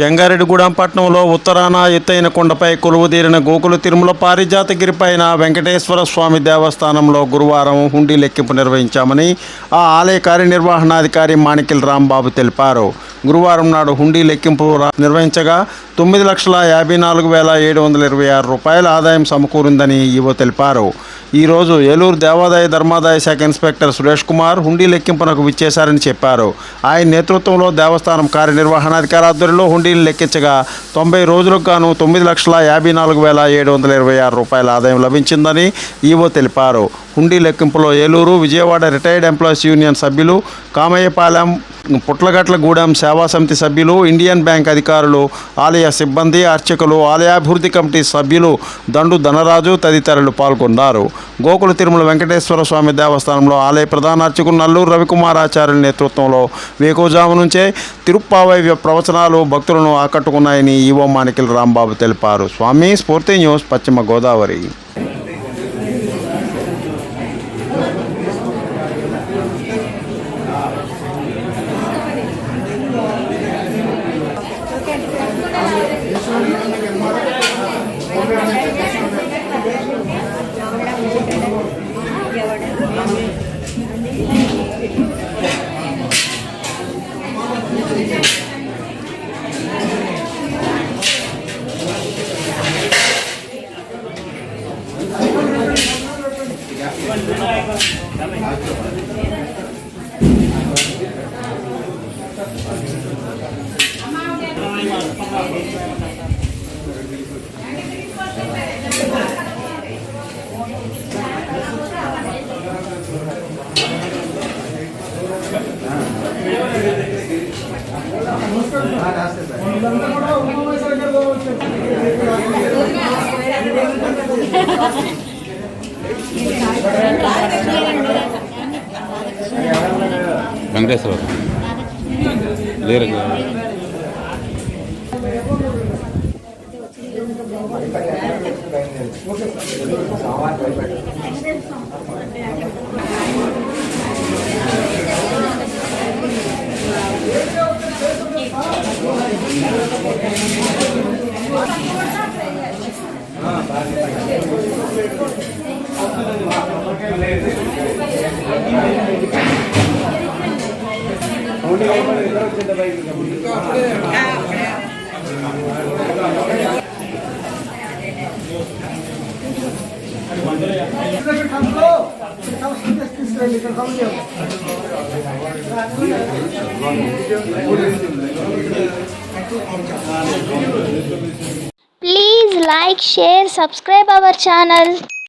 జంగారెడ్డిగూడెం పట్టణంలో ఉత్తరాన ఎత్తైన కొండపై కొలువుదీరిన గోకుల తిరుమల పారిజాతగిరిపైన వెంకటేశ్వర స్వామి దేవస్థానంలో గురువారం హుండీ లెక్కింపు నిర్వహించామని ఆ ఆలయ కార్యనిర్వహణాధికారి మాణిక్యల రాంబాబు తెలిపారు. గురువారం నాడు హుండీ లెక్కింపు నిర్వహించగా 9,54,726 రూపాయల ఆదాయం సమకూరిందని ఈవో తెలిపారు. ఈరోజు ఏలూరు దేవాదాయ ధర్మాదాయ శాఖ ఇన్స్పెక్టర్ సురేష్ కుమార్ హుండీ లెక్కింపునకు విచ్చేశారని చెప్పారు. ఆయన నేతృత్వంలో దేవస్థానం కార్యనిర్వహణాధికారి ఆధ్వర్యంలో హుండీని లెక్కించగా 90 రోజులకు గాను 9,54,726 రూపాయల ఆదాయం లభించిందని ఈవో తెలిపారు. హుండీ లెక్కింపులో Eluru, Vijayawada retired employees union సభ్యులు, కామయ్యపాలెం, పుట్లగట్లగూడెం సేవా సమితి సభ్యులు, ఇండియన్ బ్యాంక్ అధికారులు, ఆలయ సిబ్బంది, అర్చకులు, ఆలయాభివృద్ధి కమిటీ సభ్యులు దండు ధనరాజు తదితరులు పాల్గొన్నారు. గోకుల తిరుమల వెంకటేశ్వర స్వామి దేవస్థానంలో ఆలయ ప్రధాన అర్చకులు నల్లూరు రవికుమార్ ఆచార్యుల నేతృత్వంలో వేకువజాము నుంచే తిరుప్పావై ప్రవచనాలు భక్తులను ఆకట్టుకున్నాయని ఈవో మాణిక్యల రాంబాబు తెలిపారు. స్వామి స్ఫూర్తి న్యూస్, పశ్చిమ గోదావరి. వెంకటేశ్వర లేరు Please like, share, subscribe our channel.